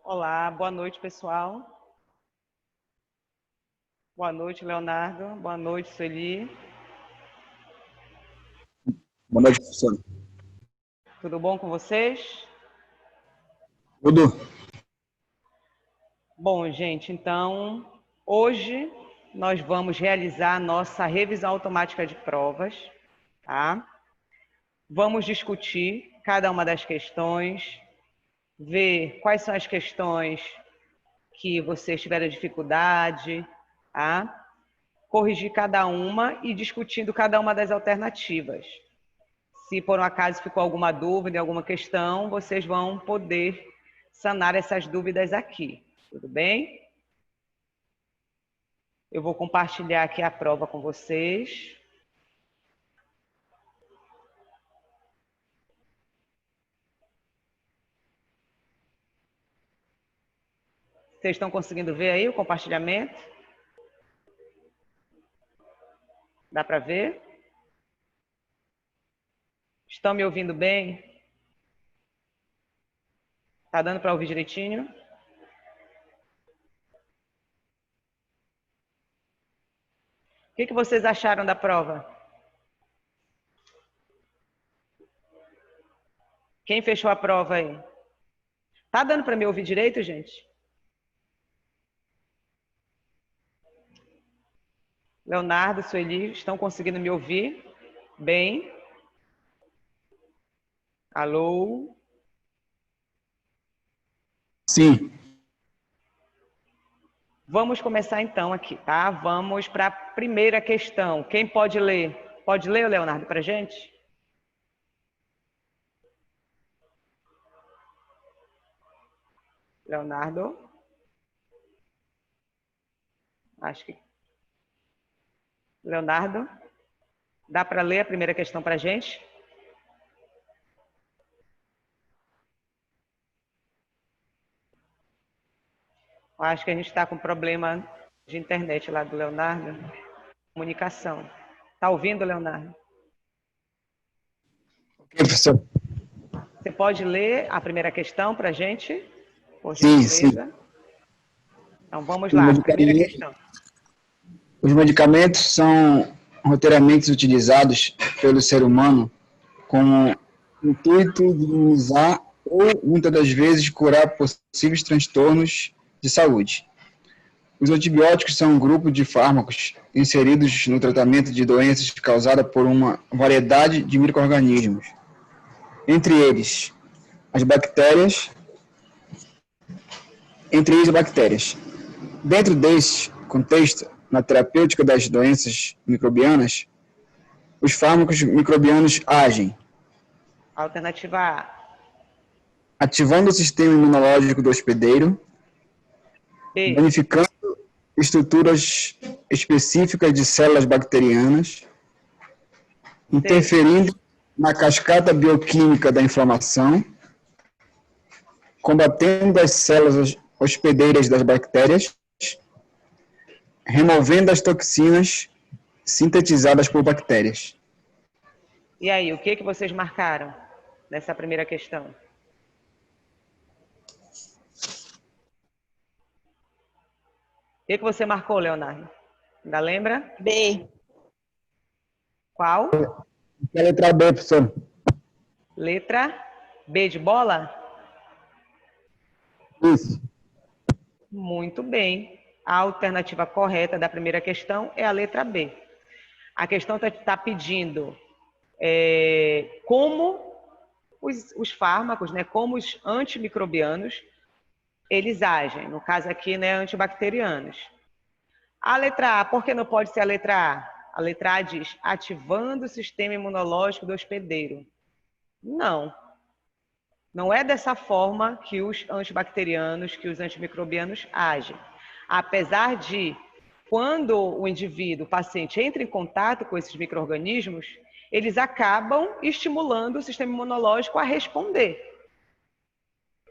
Olá, boa noite, pessoal. Boa noite, Leonardo. Boa noite, Sueli. Boa noite, professor. Tudo bom com vocês? Tudo? Bom, gente, então, hoje nós vamos realizar a nossa revisão automática de provas, tá? Vamos discutir cada uma das questões, ver quais são as questões que vocês tiveram dificuldade, tá? Corrigir cada uma e discutindo cada uma das alternativas. Se por um acaso ficou alguma dúvida, alguma questão, vocês vão poder sanar essas dúvidas aqui, tudo bem? Eu vou compartilhar aqui a prova com vocês. Vocês estão conseguindo ver aí o compartilhamento? Dá para ver? Estão me ouvindo bem? Tá dando para ouvir direitinho? O que vocês acharam da prova? Quem fechou a prova aí? Tá dando para me ouvir direito, gente? Leonardo, Sueli, estão conseguindo me ouvir bem? Alô? Sim. Vamos começar então aqui, tá? Vamos para a primeira questão. Quem pode ler? Pode ler, Leonardo, para a gente? Leonardo? Acho que... Leonardo? Dá para ler a primeira questão para a gente? Acho que a gente está com problema de internet lá do Leonardo. Comunicação. Está ouvindo, Leonardo? Ok, professor. Você pode ler a primeira questão para a gente? Por Sim, sim. gentileza. Então, vamos lá. Primeira questão. Os medicamentos são roteiramente utilizados pelo ser humano com o intuito de minimizar ou, muitas das vezes, curar possíveis transtornos de saúde. Os antibióticos são um grupo de fármacos inseridos no tratamento de doenças causadas por uma variedade de micro-organismos. Entre eles, as bactérias. Dentro deste contexto, na terapêutica das doenças microbianas, os fármacos microbianos agem Alternativa A. ativando o sistema imunológico do hospedeiro, B. danificando estruturas específicas de células bacterianas, interferindo na cascata bioquímica da inflamação, combatendo as células hospedeiras das bactérias, removendo as toxinas sintetizadas por bactérias. E aí, o que vocês marcaram nessa primeira questão? O que você marcou, Leonardo? Ainda lembra? B. Qual? A letra B, professor. Letra B de bola? Isso. Muito bem. A alternativa correta da primeira questão é a letra B. A questão está pedindo como os fármacos, né, como os antimicrobianos, eles agem. No caso aqui, né, antibacterianos. A letra A, por que não pode ser a letra A? A letra A diz, ativando o sistema imunológico do hospedeiro. Não. Não é dessa forma que os antibacterianos, que os antimicrobianos agem. Apesar de, quando o indivíduo, o paciente, entra em contato com esses micro-organismos, eles acabam estimulando o sistema imunológico a responder.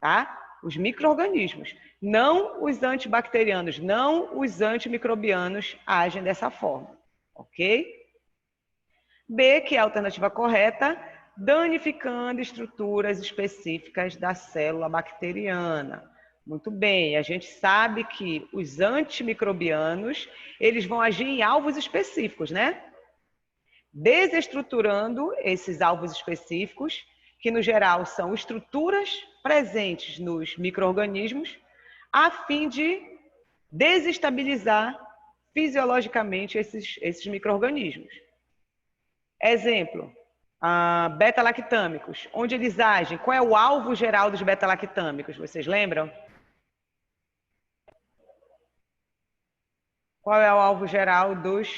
Tá? Os micro-organismos. Não os antibacterianos, não os antimicrobianos agem dessa forma. Ok? B, que é a alternativa correta, danificando estruturas específicas da célula bacteriana. Muito bem, a gente sabe que os antimicrobianos, eles vão agir em alvos específicos, né? Desestruturando esses alvos específicos, que no geral são estruturas presentes nos micro-organismos, a fim de desestabilizar fisiologicamente esses micro-organismos. Exemplo, beta-lactâmicos. Onde eles agem? Qual é o alvo geral dos beta-lactâmicos? Vocês lembram? Qual é o alvo geral dos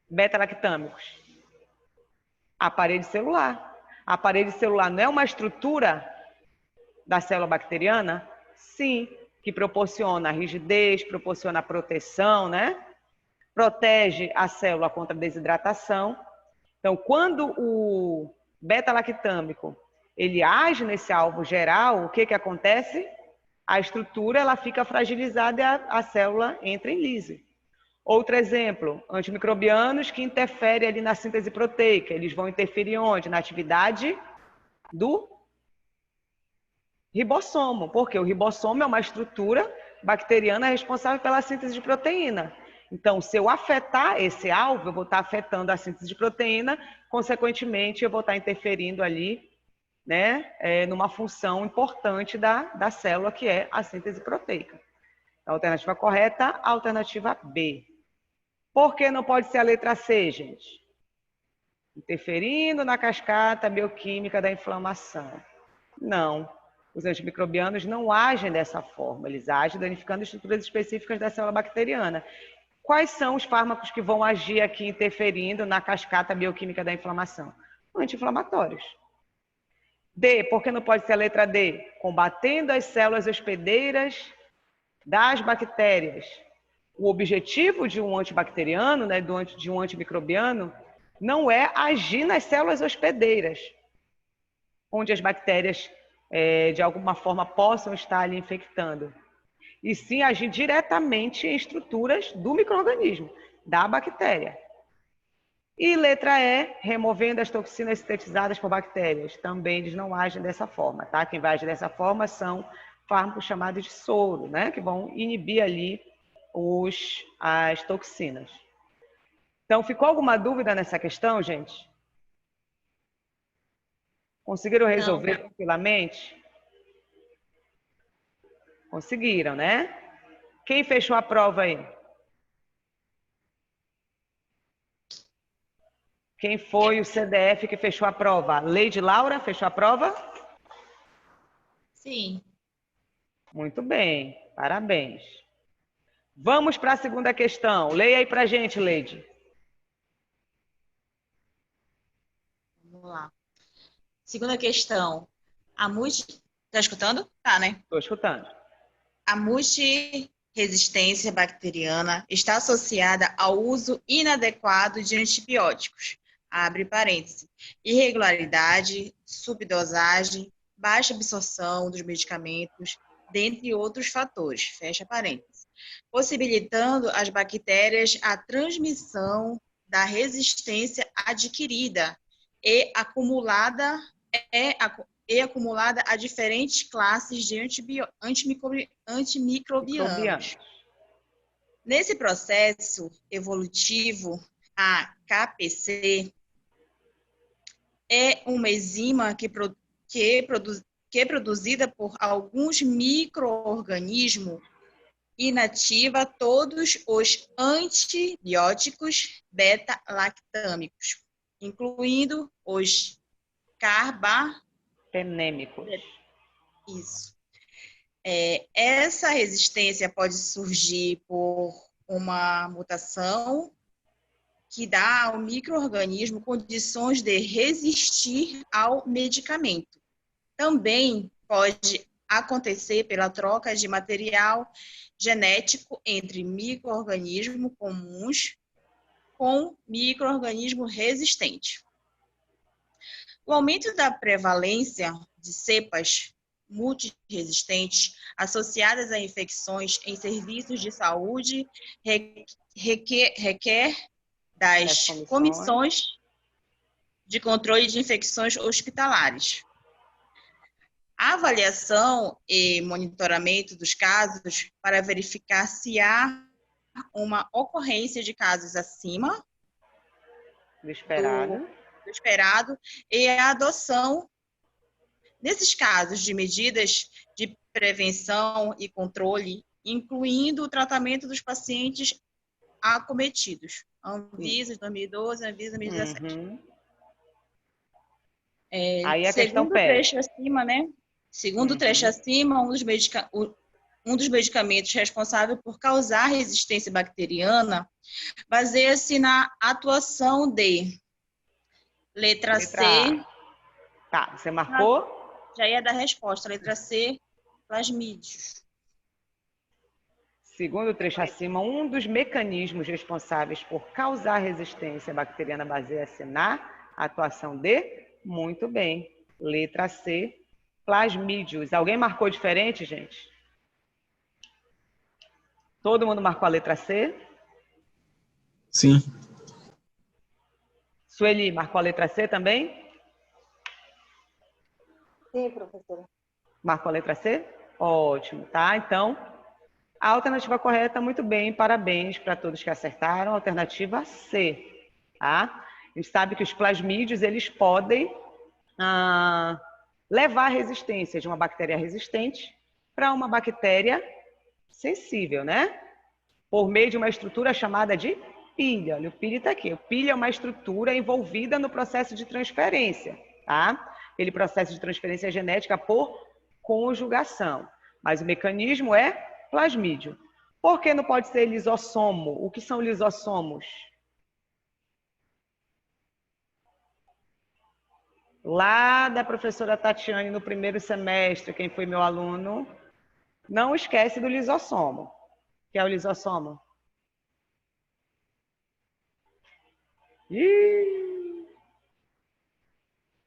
beta-lactâmicos? A parede celular. A parede celular não é uma estrutura da célula bacteriana? Sim, que proporciona rigidez, proporciona proteção, né? Protege a célula contra a desidratação. Então, quando o beta-lactâmico ele age nesse alvo geral, o que acontece? A estrutura ela fica fragilizada e a célula entra em lise. Outro exemplo, antimicrobianos que interferem ali na síntese proteica. Eles vão interferir onde? Na atividade do ribossomo, porque o ribossomo é uma estrutura bacteriana responsável pela síntese de proteína. Então, se eu afetar esse alvo, eu vou estar afetando a síntese de proteína, consequentemente, eu vou estar interferindo ali, né, numa função importante da célula, que é a síntese proteica. A alternativa correta, a alternativa B. Por que não pode ser a letra C, gente? Interferindo na cascata bioquímica da inflamação. Não. Os antimicrobianos não agem dessa forma. Eles agem danificando estruturas específicas da célula bacteriana. Quais são os fármacos que vão agir aqui interferindo na cascata bioquímica da inflamação? Anti-inflamatórios. D, por que não pode ser a letra D? Combatendo as células hospedeiras das bactérias. O objetivo de um antibacteriano, né, de um antimicrobiano, não é agir nas células hospedeiras, onde as bactérias, de alguma forma, possam estar ali infectando. E sim agir diretamente em estruturas do micro-organismo, da bactéria. E letra E, removendo as toxinas sintetizadas por bactérias. Também eles não agem dessa forma, tá? Quem vai agir dessa forma são fármacos chamados de soro, né? Que vão inibir ali as toxinas. Então, ficou alguma dúvida nessa questão, gente? Conseguiram resolver tranquilamente? Conseguiram, né? Quem fechou a prova aí? Quem foi o CDF que fechou a prova? Leide Laura fechou a prova? Sim. Muito bem, parabéns. Vamos para a segunda questão. Leia aí para a gente, Leide. Vamos lá. Segunda questão. Tá escutando? Tá, né? Estou escutando. A multiresistência bacteriana está associada ao uso inadequado de antibióticos. Abre parênteses. Irregularidade, subdosagem, baixa absorção dos medicamentos, dentre outros fatores. Fecha parênteses. Possibilitando às bactérias a transmissão da resistência adquirida e acumulada a diferentes classes de antimicrobianos. Nesse processo evolutivo, a KPC é uma enzima que é produzida por alguns micro-organismos inativa todos os antibióticos beta-lactâmicos, incluindo os carbapenêmicos. Isso. Essa resistência pode surgir por uma mutação que dá ao micro-organismo condições de resistir ao medicamento. Também pode acontecer pela troca de material genético entre micro-organismos comuns com micro-organismo resistente. O aumento da prevalência de cepas multiresistentes associadas a infecções em serviços de saúde requer das comissões de controle de infecções hospitalares. A avaliação e monitoramento dos casos para verificar se há uma ocorrência de casos acima Do esperado. do esperado e a adoção, nesses casos, de medidas de prevenção e controle, incluindo o tratamento dos pacientes acometidos. Anvisa 2012, Anvisa 2017. Uhum. Aí a questão Segundo o pede. trecho acima, né? Segundo o trecho acima, um dos medicamentos responsável por causar resistência bacteriana baseia-se na atuação de letra C. A. Tá, você marcou? Já ia dar resposta. Letra C, plasmídeos. Segundo o trecho acima, um dos mecanismos responsáveis por causar resistência bacteriana baseia-se na atuação de... Muito bem. Letra C, plasmídeos. Alguém marcou diferente, gente? Todo mundo marcou a letra C? Sim. Sueli, marcou a letra C também? Sim, professora. Marcou a letra C? Ótimo, tá? Então, a alternativa correta, muito bem, parabéns para todos que acertaram. Alternativa C, tá? A gente sabe que os plasmídeos, eles podem levar a resistência de uma bactéria resistente para uma bactéria sensível, né? Por meio de uma estrutura chamada de pilha. Olha, o pilha está aqui. O pilha é uma estrutura envolvida no processo de transferência, tá? Aquele processo de transferência genética por conjugação. Mas o mecanismo é plasmídio. Por que não pode ser lisossomo? O que são lisossomos? Lá da professora Tatiane, no primeiro semestre, quem foi meu aluno, não esquece do lisossomo. O que é o lisossomo?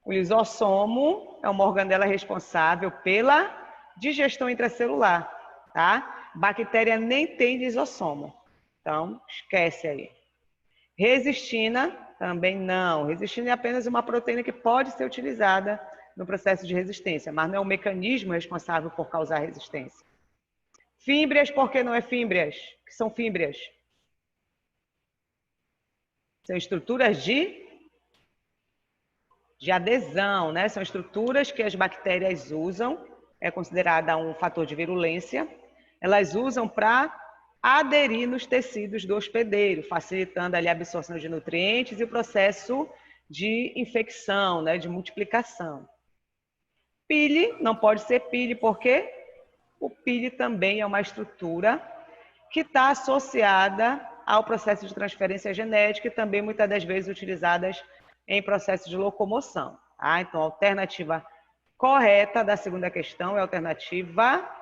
O lisossomo é uma organela responsável pela digestão intracelular, tá? Bactéria nem tem lisossomo. Então, esquece aí. Resistina, também não. Resistina é apenas uma proteína que pode ser utilizada no processo de resistência, mas não é o mecanismo responsável por causar resistência. Fímbrias, por que não é fímbrias? O que são fímbrias? São estruturas de adesão, né? São estruturas que as bactérias usam, é considerada um fator de virulência, elas usam para aderir nos tecidos do hospedeiro, facilitando ali a absorção de nutrientes e o processo de infecção, né? De multiplicação. Pile não pode ser pile, porque o pile também é uma estrutura que está associada ao processo de transferência genética e também muitas das vezes utilizadas em processo de locomoção. Tá? Então, a alternativa correta da segunda questão é a alternativa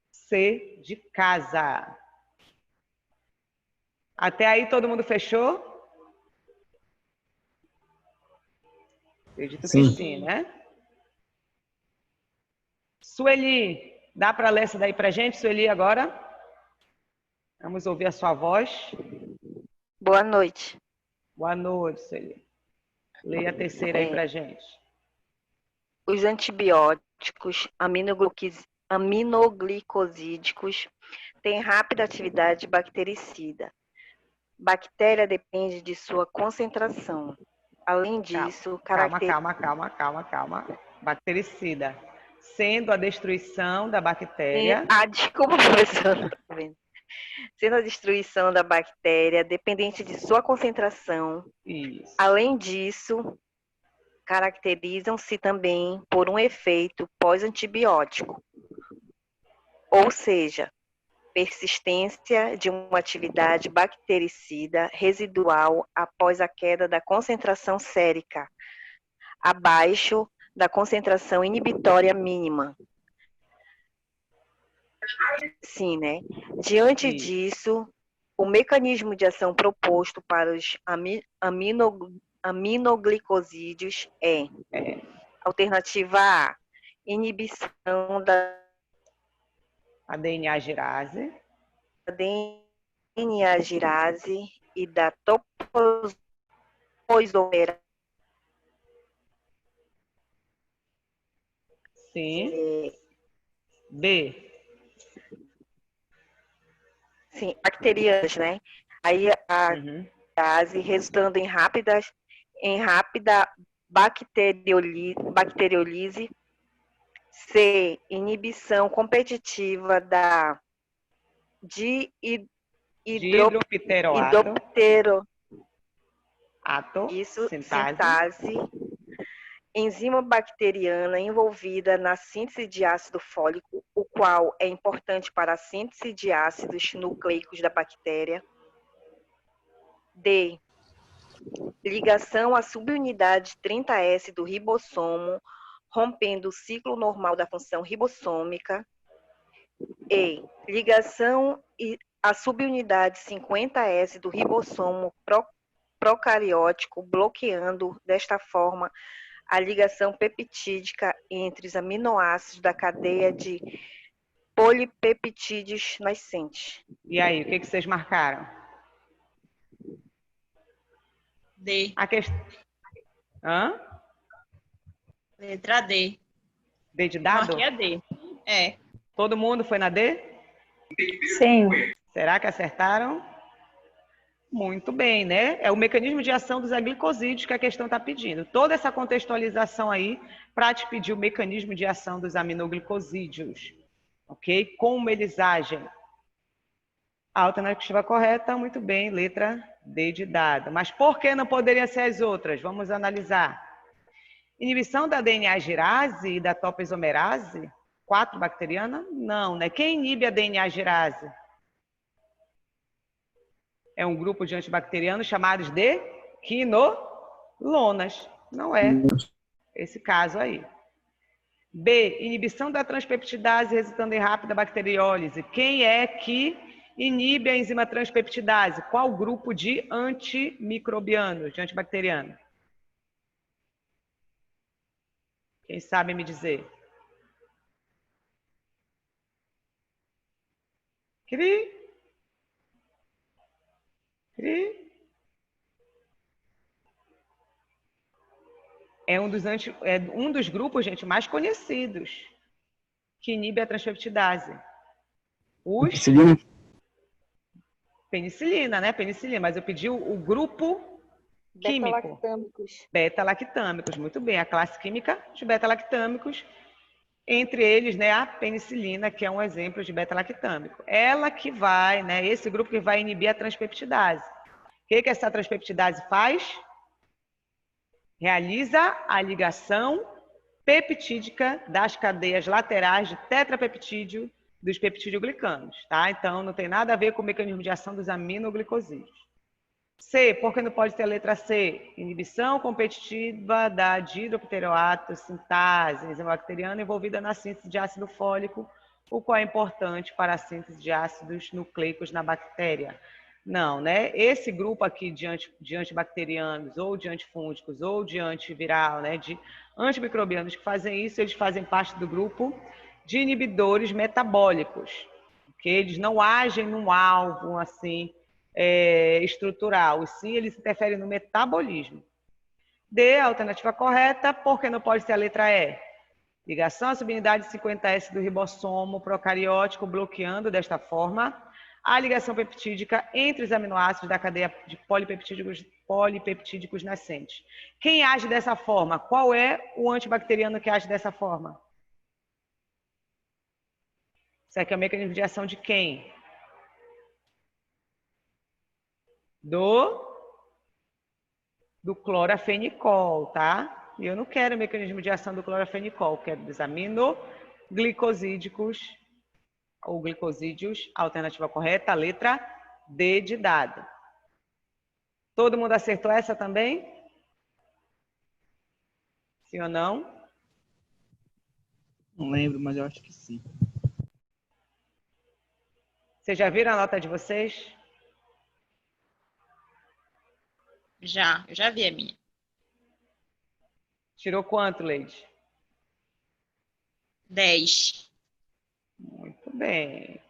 C, de casa. Até aí todo mundo fechou? Acredito que sim, né? Sueli, dá para ler essa daí para a gente, Sueli, agora? Vamos ouvir a sua voz. Boa noite. Boa noite, Sueli. Leia a terceira aí para a gente. Os antibióticos aminoglicosídicos têm rápida atividade bactericida. Bactéria depende de sua concentração. Além disso, Calma. Bactericida. Sendo a destruição da bactéria... Desculpa, professora. Sendo a destruição da bactéria dependente de sua concentração. Isso. Além disso, caracterizam-se também por um efeito pós-antibiótico, ou seja, persistência de uma atividade bactericida residual após a queda da concentração sérica, abaixo da concentração inibitória mínima. Sim, né? Diante disso, o mecanismo de ação proposto para os aminoglicosídeos é alternativa A, inibição da DNA girase e da topoisomerase. Sim. B. Sim, bacterianas, né? Aí a Uhum. base resultando em rápida bacteriolise. C, inibição competitiva da de Dihidropteroato. hidroptero, Ato. isso, Sintase. sintase, enzima bacteriana envolvida na síntese de ácido fólico, o qual é importante para a síntese de ácidos nucleicos da bactéria. D, ligação à subunidade 30S do ribossomo, rompendo o ciclo normal da função ribossômica. E, ligação à subunidade 50S do ribossomo procariótico, bloqueando, desta forma, a ligação peptídica entre os aminoácidos da cadeia de polipeptídeos nascentes. E aí, o que vocês marcaram? D. A questão... Hã? Letra D. D de Eu dado? marquei a D. É. Todo mundo foi na D? Sim. Será que acertaram? Muito bem, né? É o mecanismo de ação dos aglicosídeos que a questão está pedindo. Toda essa contextualização aí para te pedir o mecanismo de ação dos aminoglicosídeos. Ok? Como eles agem. A alternativa correta, muito bem, letra D de dado. Mas por que não poderiam ser as outras? Vamos analisar. Inibição da DNA girase e da topoisomerase 4 bacteriana? Não, né? Quem inibe a DNA girase? É um grupo de antibacterianos chamados de quinolonas. Não é esse caso aí. B, inibição da transpeptidase resultando em rápida bacteriólise. Quem é que inibe a enzima transpeptidase? Qual grupo de antimicrobianos, de antibacterianos? Quem sabe me dizer? Cri. Cri. É um dos grupos, gente, mais conhecidos que inibe a transpeptidase. Os... Penicilina. Penicilina, né? Penicilina, mas eu pedi o grupo químico. Beta-lactâmicos. Beta-lactâmicos, muito bem. A classe química de beta-lactâmicos, entre eles, né, a penicilina, que é um exemplo de beta-lactâmico. Ela que vai, né, esse grupo que vai inibir a transpeptidase. O que essa transpeptidase faz? Realiza a ligação peptídica das cadeias laterais de tetrapeptídeo dos peptidoglicanos, tá? Então, não tem nada a ver com o mecanismo de ação dos aminoglicosídeos. C, por que não pode ter a letra C? Inibição competitiva da dihidropteroato sintase, enzima bacteriana envolvida na síntese de ácido fólico, o qual é importante para a síntese de ácidos nucleicos na bactéria. Não, né? Esse grupo aqui de antibacterianos, ou de antifúngicos, ou de antiviral, né? De antimicrobianos que fazem isso, eles fazem parte do grupo de inibidores metabólicos, que eles não agem num alvo, assim, estrutural, e sim eles interferem no metabolismo. D, a alternativa correta, porque não pode ser a letra E. Ligação à subunidade 50S do ribossomo procariótico, bloqueando desta forma a ligação peptídica entre os aminoácidos da cadeia de polipeptídicos nascentes. Quem age dessa forma? Qual é o antibacteriano que age dessa forma? Isso aqui é o mecanismo de ação de quem? Do clorafenicol, tá? E eu não quero o mecanismo de ação do clorafenicol, quero dos aminoglicosídicos ou glicosídeos. Alternativa correta, letra D de dado. Todo mundo acertou essa também? Sim ou não? Não lembro, mas eu acho que sim. Vocês já viram a nota de vocês? Eu já vi a minha. Tirou quanto, Leide? 10. Muito bem.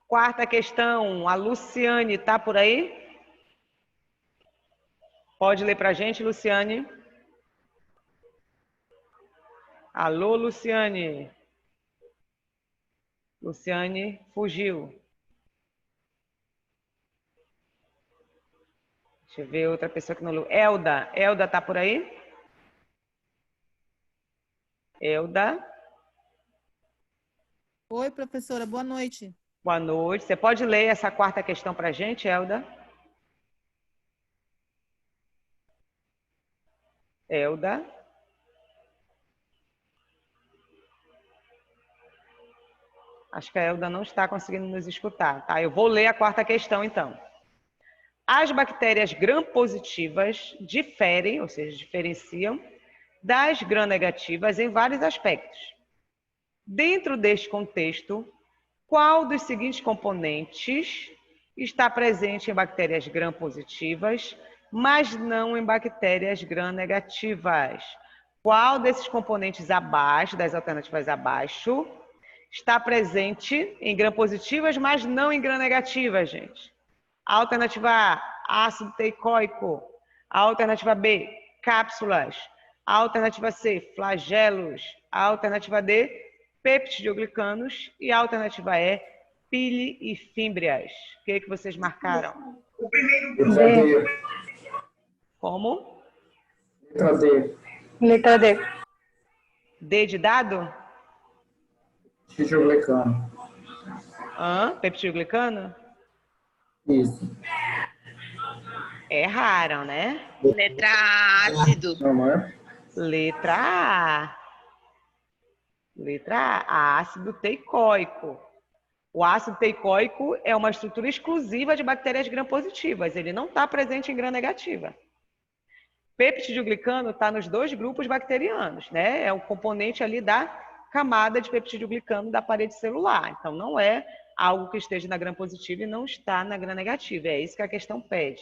Quarta questão, a Luciane está por aí? Pode ler para a gente, Luciane? Alô, Luciane. Luciane fugiu. Deixa eu ver outra pessoa que não... Elda. Elda tá por aí? Elda. Oi, professora, boa noite. Boa noite. Você pode ler essa quarta questão para a gente, Elda? Elda. Acho que a Elda não está conseguindo nos escutar, tá? Eu vou ler a quarta questão, então. As bactérias gram-positivas diferem, ou seja, diferenciam, das gram-negativas em vários aspectos. Dentro deste contexto, qual dos seguintes componentes está presente em bactérias gram-positivas, mas não em bactérias gram-negativas? Qual desses componentes abaixo, das alternativas abaixo, está presente em gram-positivas, mas não em gram-negativas, gente? A alternativa A, ácido teicoico. A alternativa B, cápsulas. A alternativa C, flagelos. A alternativa D, peptidoglicanos. E a alternativa E, pili e fímbrias. O que vocês marcaram? D. Como? Letra D. Letra D. D de dado? Peptidoglicano. Peptidoglicano? Isso. Erraram, né? Letra ácido. Não é? Letra A. Letra A, ácido teicoico. O ácido teicoico é uma estrutura exclusiva de bactérias gram-positivas. Ele não está presente em gram-negativa. Peptidoglicano está nos dois grupos bacterianos, né? É o componente ali da camada de peptidoglicano da parede celular. Então, não é algo que esteja na gram-positiva e não está na gram-negativa. É isso que a questão pede.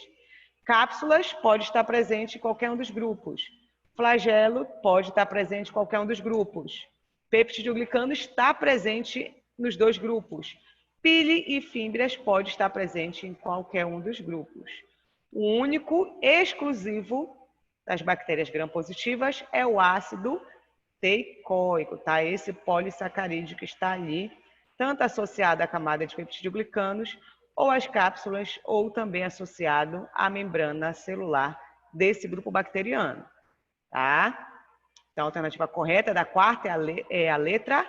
Cápsulas pode estar presente em qualquer um dos grupos. Flagelo pode estar presente em qualquer um dos grupos. Peptidoglicano está presente nos dois grupos. Pili e fímbrias pode estar presente em qualquer um dos grupos. O único exclusivo das bactérias gram-positivas é o ácido teicoico, tá? Esse polissacarídeo que está ali, tanto associado à camada de peptidoglicanos, ou às cápsulas, ou também associado à membrana celular desse grupo bacteriano, tá? Então, a alternativa correta da quarta é a letra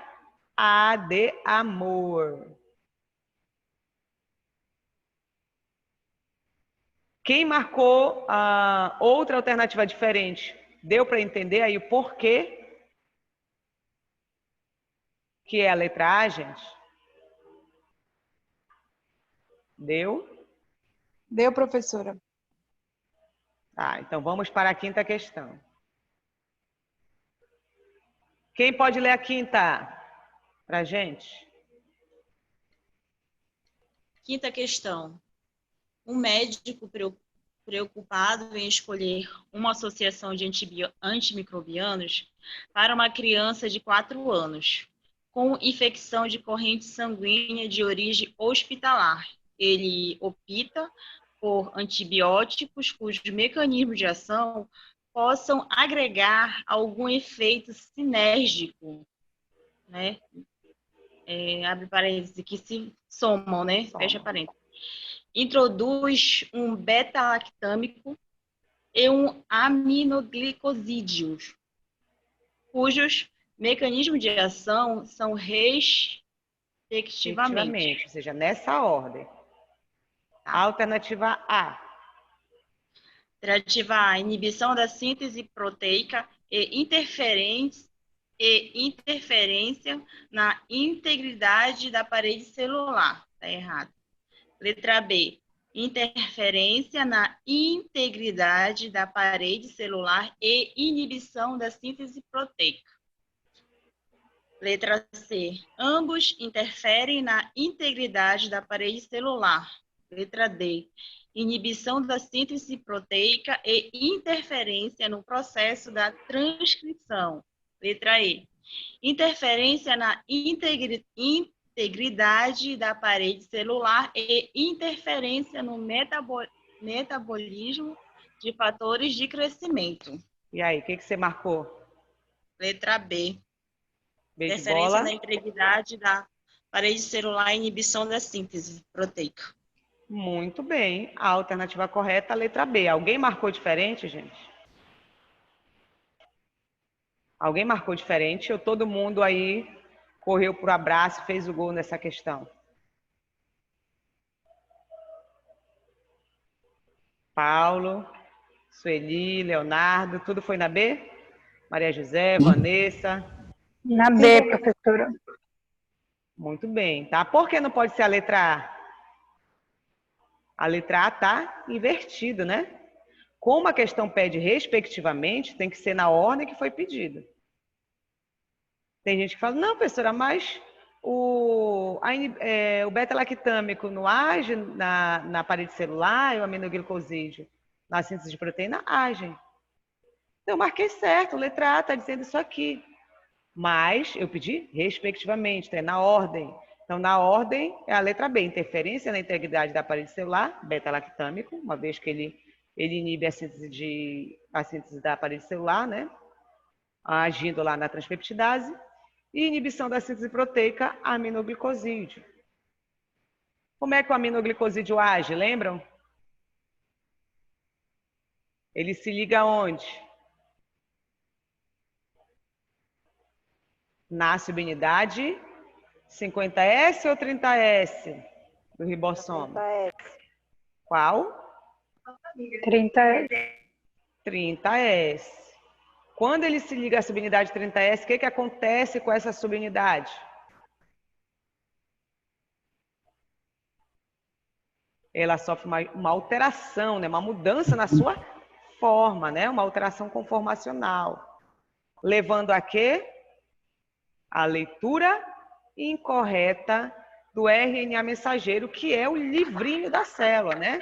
A de amor. Quem marcou outra alternativa diferente, deu para entender aí o porquê que é a letra A, gente? Deu? Deu, professora. Tá, então vamos para a quinta questão. Quem pode ler a quinta para a gente? Quinta questão. Um médico preocupado em escolher uma associação de antimicrobianos para uma criança de 4 anos, com infecção de corrente sanguínea de origem hospitalar. Ele opta por antibióticos cujos mecanismos de ação possam agregar algum efeito sinérgico, né? Abre parênteses, que se somam, né? Fecha parênteses. Introduz um beta-lactâmico e um aminoglicosídeo, cujos mecanismos de ação são respectivamente. Ou seja, nessa ordem. A alternativa A. Alternativa A, inibição da síntese proteica e interferência na integridade da parede celular. Está errado. Letra B, interferência na integridade da parede celular e inibição da síntese proteica. Letra C, ambos interferem na integridade da parede celular. Letra D, inibição da síntese proteica e interferência no processo da transcrição. Letra E, interferência na integridade da parede celular e interferência no metabolismo de fatores de crescimento. E aí, o que você marcou? Letra B. B de Interferência bola. na integridade da parede celular e inibição da síntese proteica. Muito bem. A alternativa correta, a letra B. Alguém marcou diferente, gente? Alguém marcou diferente ou todo mundo aí correu para o abraço e fez o gol nessa questão? Paulo, Sueli, Leonardo, tudo foi na B? Maria José, Vanessa? Na B, professora. Muito bem, tá? Por que não pode ser a letra A? A letra A está invertida, né? Como a questão pede respectivamente, tem que ser na ordem que foi pedido. Tem gente que fala, não, professora, mas o beta-lactâmico não age na parede celular e o aminoglicosídeo na síntese de proteína agem. Então, eu marquei certo, letra A está dizendo isso aqui. Mas eu pedi respectivamente, tá? É na ordem. Então, na ordem é a letra B, interferência na integridade da parede celular, beta-lactâmico, uma vez que ele inibe a síntese da parede celular, né? Agindo lá na transpeptidase, e inibição da síntese proteica, aminoglicosídeo. Como é que o aminoglicosídeo age, lembram? Ele se liga aonde? Na subunidade 50S ou 30S do ribossomo? 30S. Qual? 30. 30S. Quando ele se liga à subunidade 30S, o que acontece com essa subunidade? Ela sofre uma alteração, né? Uma mudança na sua forma, né? Uma alteração conformacional. Levando a quê? A leitura incorreta do RNA mensageiro, que é o livrinho da célula, né?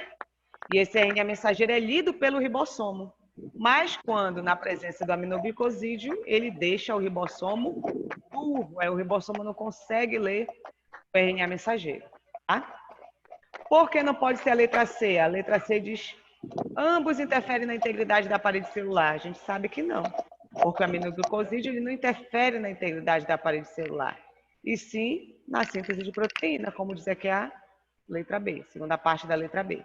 E esse RNA mensageiro é lido pelo ribossomo. Mas quando, na presença do aminoglicosídeo, ele deixa o ribossomo burro, o ribossomo não consegue ler o RNA mensageiro. Tá? Por que não pode ser a letra C? A letra C diz, ambos interferem na integridade da parede celular. A gente sabe que não, porque o aminoglicosídeo ele não interfere na integridade da parede celular, e sim na síntese de proteína, como diz aqui a letra B, segunda parte da letra B.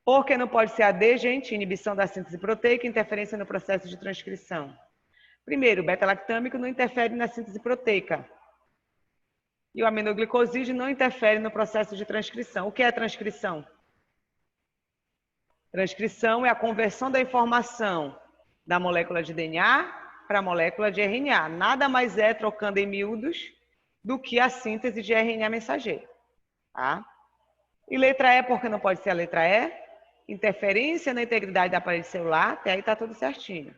Por que não pode ser a D, gente? Inibição da síntese proteica, interferência no processo de transcrição. Primeiro, o beta-lactâmico não interfere na síntese proteica. E o aminoglicosídeo não interfere no processo de transcrição. O que é transcrição? Transcrição é a conversão da informação da molécula de DNA para a molécula de RNA. Nada mais é, trocando em miúdos, do que a síntese de RNA mensageiro. Tá? E letra E, por que não pode ser a letra E? Interferência na integridade da parede celular, até aí está tudo certinho.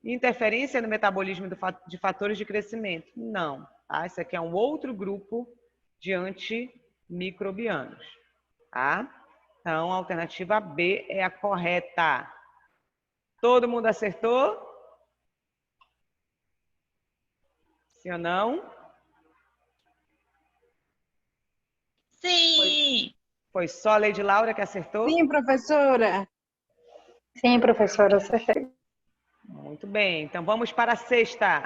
Interferência no metabolismo de fatores de crescimento? Não. Tá? Isso aqui é um outro grupo de antimicrobianos. Tá? Então, a alternativa B é a correta. Todo mundo acertou? Sim ou não? Sim! Foi só a Lady Laura que acertou? Sim, professora. Sim, professora, acertei. Muito bem. Então, vamos para a sexta.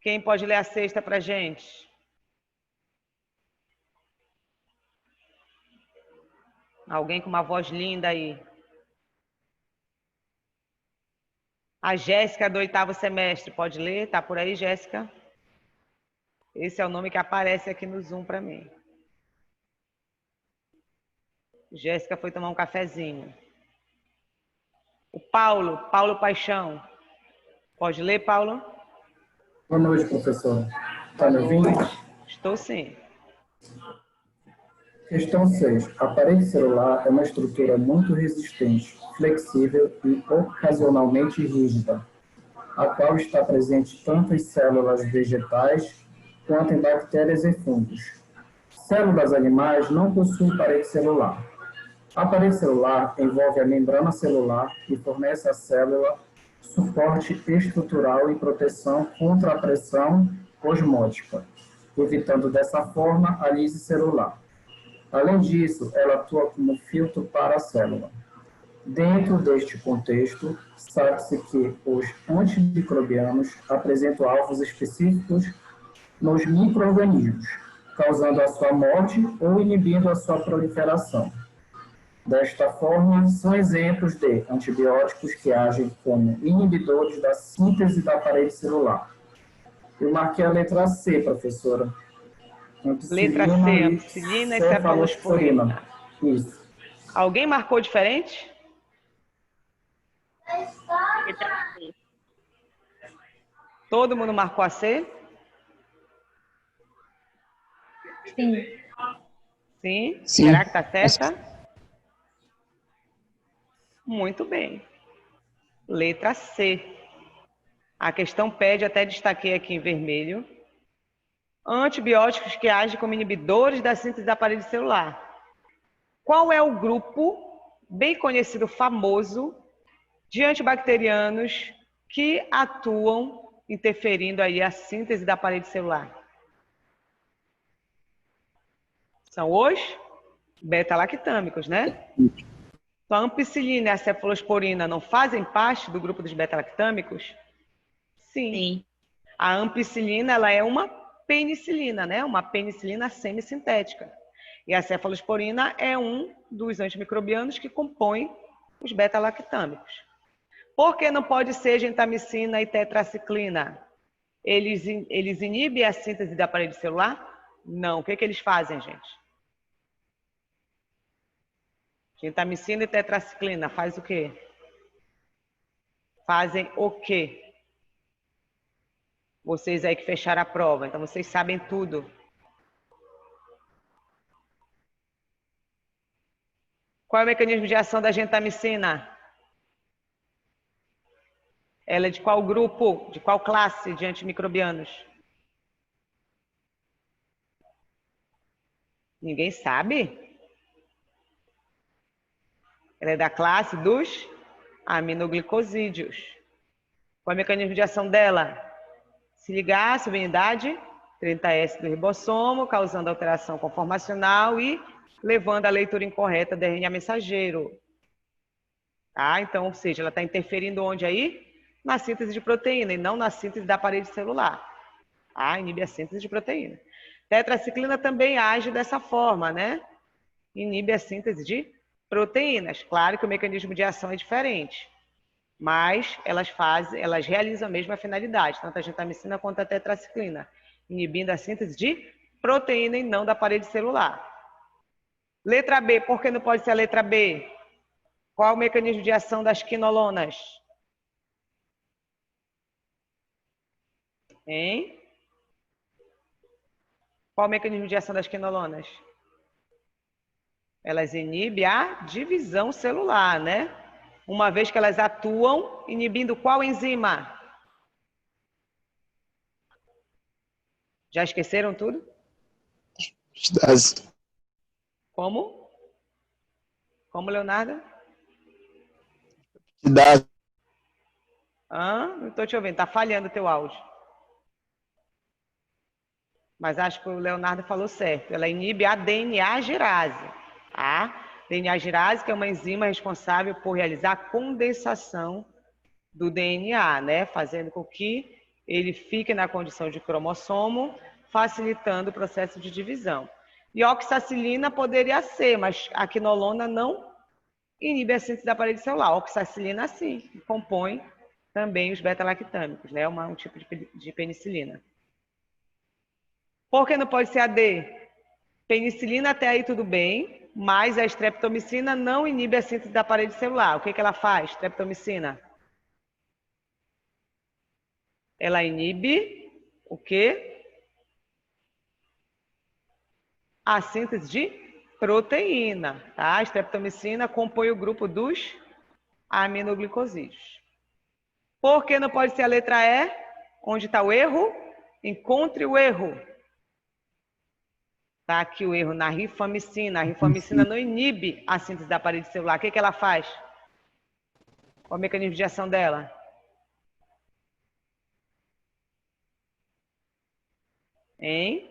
Quem pode ler a sexta para a gente? Alguém com uma voz linda aí. A Jéssica do 8º semestre, pode ler? Tá por aí, Jéssica? Esse é o nome que aparece aqui no Zoom para mim. Jéssica foi tomar um cafezinho. O Paulo Paixão. Pode ler, Paulo? Boa noite, professora. Está me ouvindo? Estou sim. Questão 6. A parede celular é uma estrutura muito resistente, flexível e ocasionalmente rígida, a qual está presente tanto em células vegetais quanto em bactérias e fungos. Células animais não possuem parede celular. A parede celular envolve a membrana celular e fornece à célula suporte estrutural e proteção contra a pressão osmótica, evitando dessa forma a lise celular. Além disso, ela atua como filtro para a célula. Dentro deste contexto, sabe-se que os antimicrobianos apresentam alvos específicos nos micro-organismos, causando a sua morte ou inibindo a sua proliferação. Desta forma, são exemplos de antibióticos que agem como inibidores da síntese da parede celular. Eu marquei a letra C, professora. Letra C, ampicilina e cefalosporina. Isso. Alguém marcou diferente? Todo mundo marcou a C? Sim. Sim? Sim. Será que está certa? Muito bem. Letra C. A questão pede, até destaquei aqui em vermelho, antibióticos que agem como inibidores da síntese da parede celular. Qual é o grupo bem conhecido, famoso, de antibacterianos que atuam interferindo aí a síntese da parede celular? São os beta-lactâmicos, né? Então, a ampicilina e a cefalosporina não fazem parte do grupo dos beta-lactâmicos? Sim. Sim. A ampicilina, ela é uma penicilina, né? Uma penicilina semissintética. E a cefalosporina é um dos antimicrobianos que compõem os beta-lactâmicos. Por que não pode ser gentamicina e tetraciclina? Eles inibem a síntese da parede celular? Não. O que eles fazem, gente? Gentamicina e tetraciclina faz o quê? Fazem o quê? Vocês aí que fecharam a prova, então vocês sabem tudo. Qual é o mecanismo de ação da gentamicina? Ela é de qual grupo, de qual classe de antimicrobianos? Ninguém sabe? Ela é da classe dos aminoglicosídeos. Qual é o mecanismo de ação dela? Se ligar à subunidade 30S do ribossomo, causando alteração conformacional e levando à leitura incorreta do RNA mensageiro. Tá? Então, ou seja, ela está interferindo onde aí? Na síntese de proteína e não na síntese da parede celular. Tá? Inibe a síntese de proteína. Tetraciclina também age dessa forma, né? Inibe a síntese de proteínas. Claro que o mecanismo de ação é diferente, mas elas realizam a mesma finalidade, tanto a gentamicina quanto a tetraciclina, inibindo a síntese de proteína e não da parede celular. Letra B, por que não pode ser a letra B? Qual o mecanismo de ação das quinolonas? Hein? Qual o mecanismo de ação das quinolonas? Elas inibem a divisão celular, né? Uma vez que elas atuam inibindo qual enzima? Já esqueceram tudo? Como? Como, Leonardo? Não estou te ouvindo, está falhando o teu áudio. Mas acho que o Leonardo falou certo. Ela inibe a DNA-girase. Tá? DNA-girase, que é uma enzima responsável por realizar a condensação do DNA, né? Fazendo com que ele fique na condição de cromossomo, facilitando o processo de divisão. E oxacilina poderia ser, mas a quinolona não inibe a síntese da parede celular. A oxacilina, sim, compõe também os beta-lactâmicos, né? Um tipo de penicilina. Por que não pode ser a D? Penicilina até aí tudo bem, mas a streptomicina não inibe a síntese da parede celular. O que ela faz, streptomicina? Ela inibe o quê? A síntese de proteína. Tá? A streptomicina compõe o grupo dos aminoglicosídeos. Por que não pode ser a letra E? Onde está o erro? Encontre o erro. Está aqui o erro na rifamicina. A rifamicina não inibe a síntese da parede celular. O que ela faz? Qual o mecanismo de ação dela? Hein?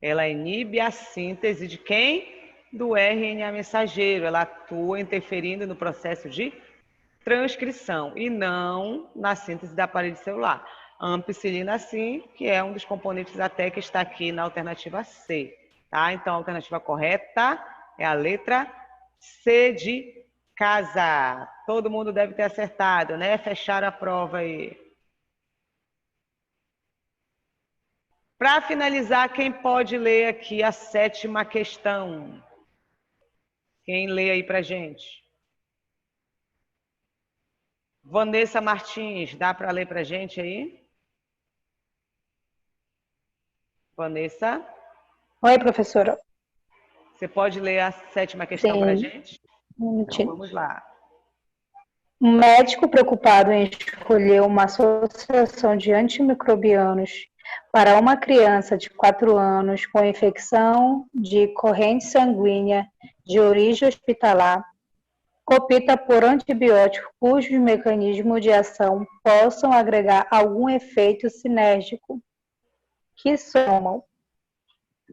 Ela inibe a síntese de quem? do RNA mensageiro. Ela atua interferindo no processo de transcrição e não na síntese da parede celular. A ampicilina, sim, que é um dos componentes até que está aqui na alternativa C. Tá? Então, a alternativa correta é a letra C de casa. Todo mundo deve ter acertado, né? Fecharam a prova aí. Para finalizar, quem pode ler aqui a 7ª questão? Quem lê aí para gente? Vanessa Martins, dá para ler para gente aí? Vanessa? Oi, professora. Você pode ler a 7ª questão para gente? Um minutinho. Então, vamos lá. Um médico preocupado em escolher uma associação de antimicrobianos para uma criança de 4 anos com infecção de corrente sanguínea de origem hospitalar, opta por antibióticos cujos mecanismos de ação possam agregar algum efeito sinérgico, que somam: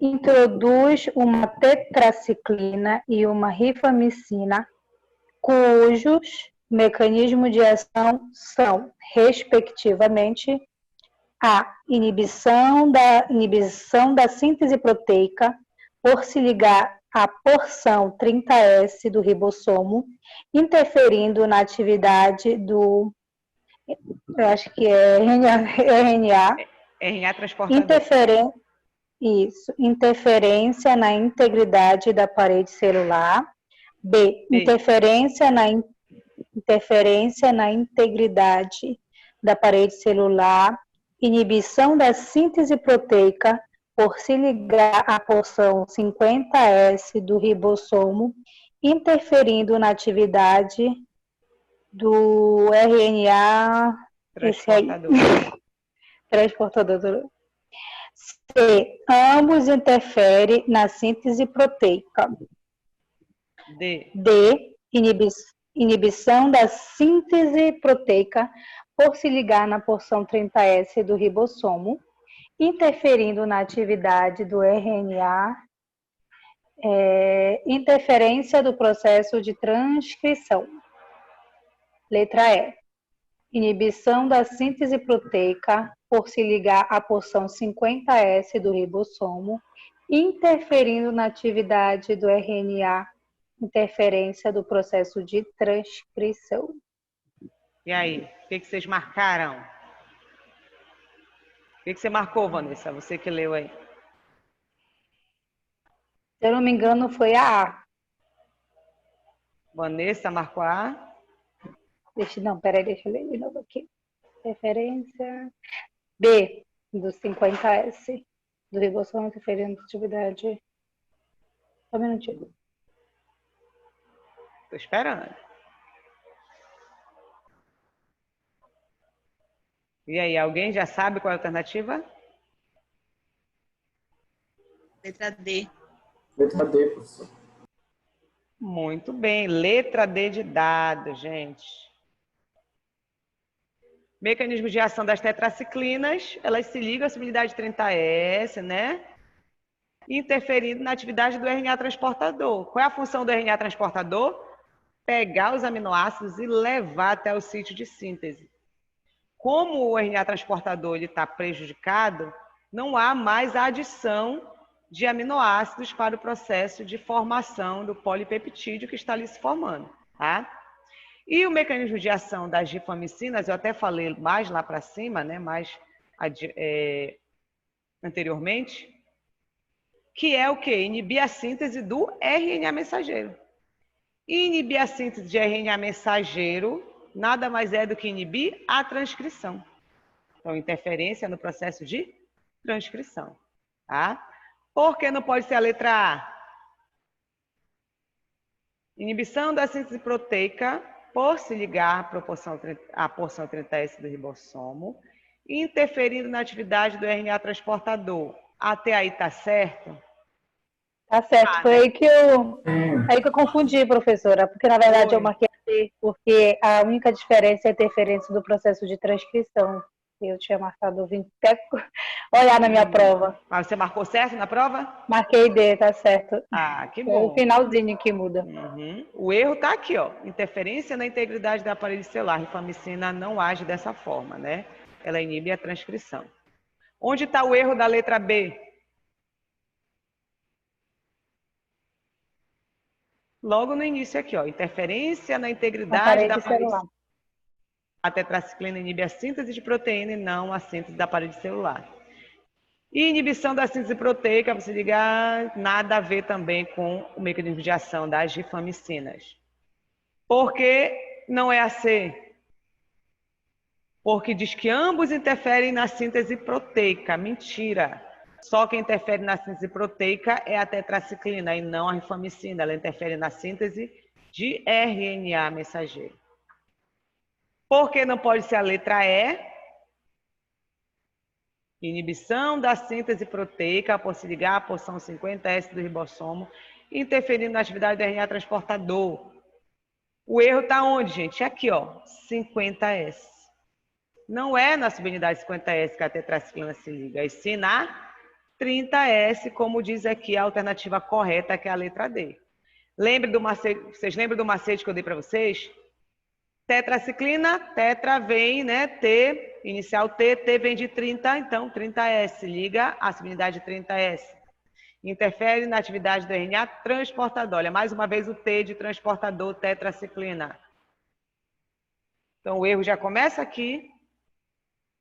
introduz uma tetraciclina e uma rifamicina, cujos mecanismos de ação são, respectivamente, a inibição da síntese proteica por se ligar à porção 30S do ribossomo, interferindo na atividade do, eu acho que é RNA transportador. Interferência na integridade da parede celular. B. Interferência na integridade da parede celular, inibição da síntese proteica por se ligar à porção 50S do ribossomo, interferindo na atividade do RNA transportador. C. Ambos interferem na síntese proteica. D. Inibição da síntese proteica por se ligar na porção 30S do ribossomo, interferindo na atividade do RNA, interferência do processo de transcrição. Letra E. Inibição da síntese proteica por se ligar à porção 50S do ribossomo, interferindo na atividade do RNA, interferência do processo de transcrição. E aí, o que vocês marcaram? O que você marcou, Vanessa? Você que leu aí. Se eu não me engano, foi a A. Vanessa marcou a A? Deixa eu ler de novo aqui. Referência. B, do 50S, do ribossomo interferindo na atividade. Só um minutinho. Estou esperando. E aí, alguém já sabe qual é a alternativa? Letra D. Letra D, professor. Muito bem, letra D de dado, gente. Mecanismo de ação das tetraciclinas, elas se ligam à similaridade 30S, né? Interferindo na atividade do RNA transportador. Qual é a função do RNA transportador? Pegar os aminoácidos e levar até o sítio de síntese. Como o RNA transportador está prejudicado, não há mais a adição de aminoácidos para o processo de formação do polipeptídeo que está ali se formando, tá? E o mecanismo de ação das rifamicinas, eu até falei mais lá para cima, né, anteriormente, que é o quê? Inibir a síntese do RNA mensageiro. E inibir a síntese de RNA mensageiro nada mais é do que inibir a transcrição. Então, interferência no processo de transcrição, tá? Por que não pode ser a letra A? Inibição da síntese proteica por se ligar à porção 30S do ribossomo, interferindo na atividade do RNA transportador. Até aí tá certo? Tá certo, foi aí que eu confundi, professora, porque na verdade eu marquei C, porque a única diferença é a interferência do processo de transcrição. Eu tinha marcado 20, até olhar na minha prova. Mas você marcou certo na prova? Marquei D, tá certo. Ah, que É o bom. finalzinho que muda. Uhum. O erro está aqui, ó. Interferência na integridade da parede celular. Rifamicina não age dessa forma, né? Ela inibe a transcrição. Onde está o erro da letra B? Logo no início aqui, ó. Interferência na Na integridade da parede parede celular. celular. A tetraciclina inibe a síntese de proteína e não a síntese da parede celular. E inibição da síntese proteica, você diga, nada a ver também com o mecanismo de ação das rifamicinas. Por que não é a C? Porque diz que ambos interferem na síntese proteica. Mentira. Só quem interfere na síntese proteica é a tetraciclina e não a rifamicina. Ela interfere na síntese de RNA mensageiro. Por que não pode ser a letra E? Inibição da síntese proteica por se ligar à porção 50S do ribossomo, interferindo na atividade do RNA transportador. O erro está onde, gente? Aqui, ó, 50S. Não é na subunidade 50S que a tetraciclina se liga, e sim na 30S, como diz aqui a alternativa correta, que é a letra D. Vocês lembram do macete que eu dei para vocês? Tetraciclina, tetra vem, né? T, inicial T, T vem de 30, então 30S, liga a subunidade 30S. Interfere na atividade do RNA transportador. Olha, mais uma vez o T de transportador, tetraciclina. Então o erro já começa aqui.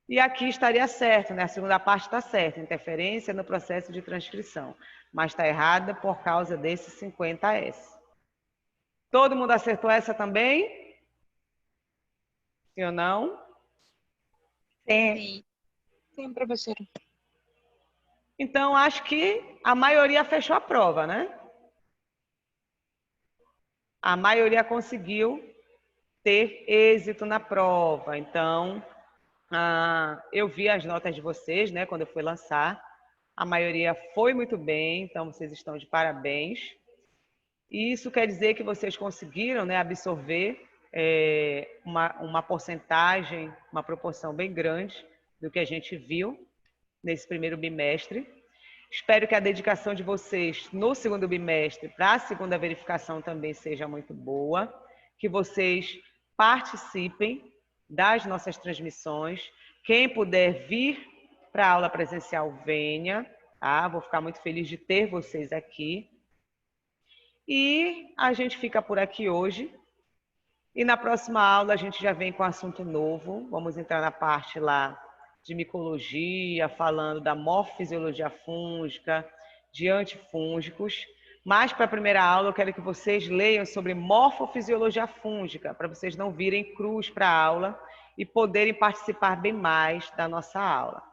E aqui estaria certo, né? A segunda parte está certa, interferência no processo de transcrição. Mas está errada por causa desse 50S. Todo mundo acertou essa também? Sim ou não? Sim. Sim, professora. Então, acho que a maioria fechou a prova, né? A maioria conseguiu ter êxito na prova. Então, eu vi as notas de vocês, né, quando eu fui lançar. A maioria foi muito bem, então vocês estão de parabéns. E isso quer dizer que vocês conseguiram, né, absorver uma porcentagem, uma proporção bem grande do que a gente viu nesse primeiro bimestre. Espero que a dedicação de vocês no segundo bimestre para a segunda verificação também seja muito boa, que vocês participem das nossas transmissões. Quem puder vir para a aula presencial, venha, tá? Vou ficar muito feliz de ter vocês aqui. E a gente fica por aqui hoje. E na próxima aula a gente já vem com assunto novo. Vamos entrar na parte lá de micologia, falando da morfofisiologia fúngica, de antifúngicos. Mas para a primeira aula eu quero que vocês leiam sobre morfofisiologia fúngica, para vocês não virem crus para a aula e poderem participar bem mais da nossa aula.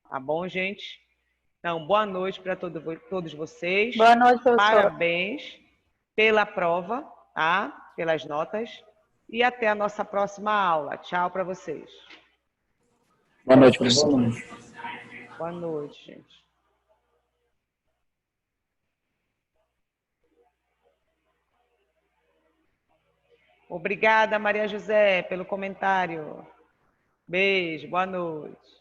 Tá bom, gente? Então, boa noite para todos vocês. Boa noite, professora. Parabéns pela prova, tá? Pelas notas. E até a nossa próxima aula. Tchau para vocês. Boa noite, professor. Boa noite, gente. Obrigada, Maria José, pelo comentário. Beijo, boa noite.